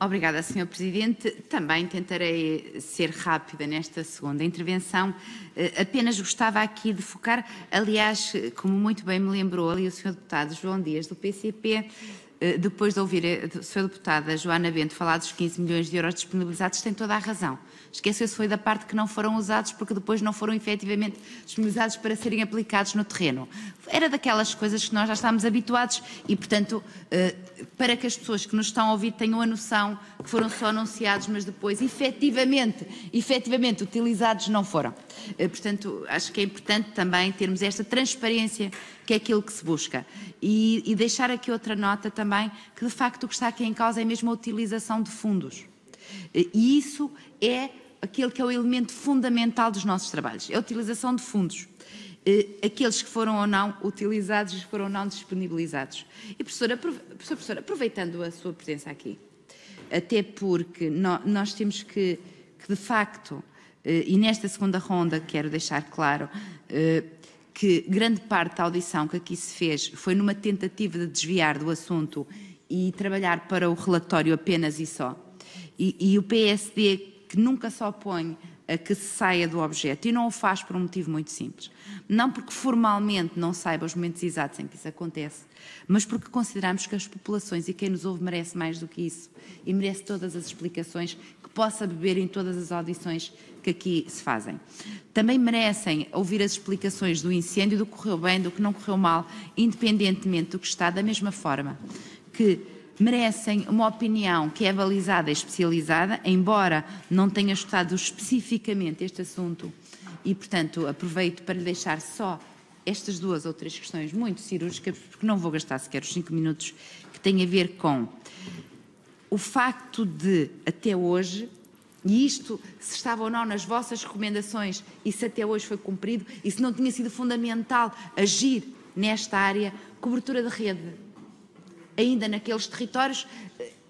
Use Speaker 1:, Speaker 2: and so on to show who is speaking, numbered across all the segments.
Speaker 1: Obrigada, Sr. Presidente. Também tentarei ser rápida nesta segunda intervenção. Apenas gostava aqui de focar, aliás, como muito bem me lembrou ali o Sr. Deputado João Dias, do PCP, depois de ouvir a Sra. Deputada Joana Bento falar dos 15 milhões de euros disponibilizados, tem toda a razão. Esqueceu-se foi da parte que não foram usados porque depois não foram efetivamente disponibilizados para serem aplicados no terreno. Era daquelas coisas que nós já estamos habituados e, portanto, para que as pessoas que nos estão a ouvir tenham a noção que foram só anunciados, mas depois efetivamente utilizados não foram. Portanto, acho que é importante também termos esta transparência que é aquilo que se busca. E deixar aqui outra nota também, que de facto o que está aqui em causa é mesmo a utilização de fundos. E isso é aquele que é o elemento fundamental dos nossos trabalhos, é a utilização de fundos. Aqueles que foram ou não utilizados e que foram ou não disponibilizados. E, professora, aproveitando a sua presença aqui, até porque nós temos que de facto, e nesta segunda ronda quero deixar claro, que grande parte da audição que aqui se fez foi numa tentativa de desviar do assunto e trabalhar para o relatório apenas e só. E o PSD, que nunca se opõe a que se saia do objeto, e não o faz por um motivo muito simples. Não porque formalmente não saiba os momentos exatos em que isso acontece, mas porque consideramos que as populações e quem nos ouve merece mais do que isso e merece todas as explicações que possa beber em todas as audições que aqui se fazem. Também merecem ouvir as explicações do incêndio, do que correu bem, do que não correu mal, independentemente do que está, da mesma forma que merecem uma opinião que é balizada e especializada, embora não tenha estudado especificamente este assunto e, portanto, aproveito para lhe deixar só estas duas ou três questões muito cirúrgicas, porque não vou gastar sequer os 5 minutos, que têm a ver com o facto de, até hoje, e isto, se estava ou não nas vossas recomendações e se até hoje foi cumprido, e se não tinha sido fundamental agir nesta área, cobertura de rede. Ainda naqueles territórios,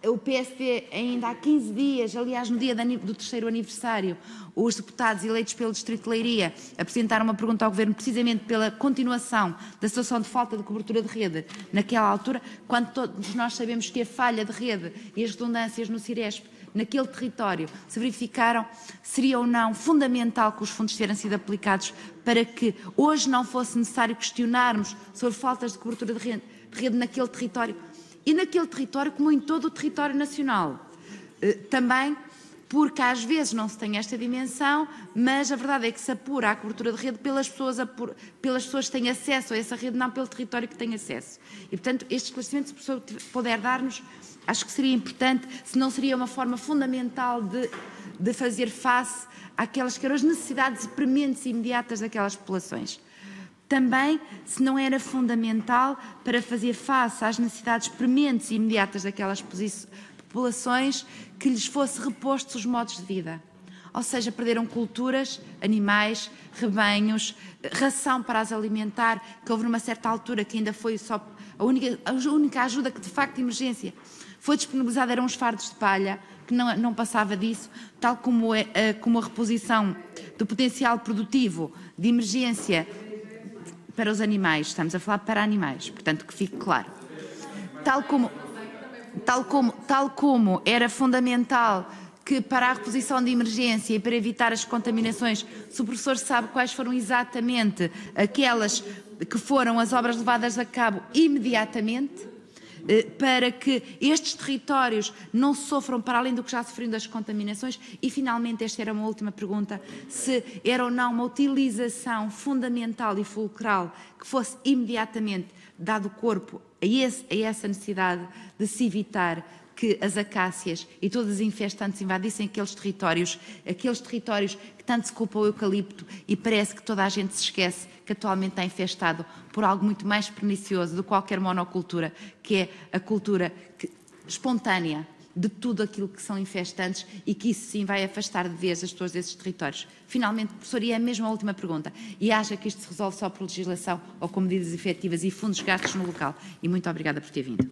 Speaker 1: o PSD ainda há 15 dias, aliás no dia do 3º aniversário, os deputados eleitos pelo Distrito de Leiria apresentaram uma pergunta ao Governo precisamente pela continuação da situação de falta de cobertura de rede naquela altura, quando todos nós sabemos que a falha de rede e as redundâncias no Ciresp naquele território se verificaram, seria ou não fundamental que os fundos tivessem sido aplicados para que hoje não fosse necessário questionarmos sobre faltas de cobertura de rede naquele território. E naquele território, como em todo o território nacional. Também porque às vezes não se tem esta dimensão, mas a verdade é que se apura a cobertura de rede pelas pessoas que têm acesso a essa rede, não pelo território que tem acesso. E, portanto, este esclarecimento, se o professor puder dar-nos, acho que seria importante, se não seria uma forma fundamental de fazer face àquelas que eram as necessidades prementes e imediatas daquelas populações. Também, se não era fundamental para fazer face às necessidades prementes e imediatas daquelas populações que lhes fosse repostos os modos de vida. Ou seja, perderam culturas, animais, rebanhos, ração para as alimentar, que houve numa certa altura que ainda foi só a única ajuda que de facto de emergência foi disponibilizada eram os fardos de palha, que não passava disso, tal como a reposição do potencial produtivo de emergência para os animais, estamos a falar para animais, portanto que fique claro. Tal como era fundamental que para a reposição de emergência e para evitar as contaminações, se o professor sabe quais foram exatamente aquelas que foram as obras levadas a cabo imediatamente, para que estes territórios não sofram para além do que já sofreram das contaminações. E finalmente esta era uma última pergunta, se era ou não uma utilização fundamental e fulcral que fosse imediatamente dado corpo a essa necessidade de se evitar que as acácias e todas as infestantes invadissem aqueles territórios que tanto se culpa o eucalipto e parece que toda a gente se esquece que atualmente está infestado por algo muito mais pernicioso do que qualquer monocultura, que é a cultura espontânea de tudo aquilo que são infestantes e que isso sim vai afastar de vez as pessoas desses territórios. Finalmente, professor, e é mesmo a última pergunta, e acha que isto se resolve só por legislação ou com medidas efetivas e fundos gastos no local? E muito obrigada por ter vindo.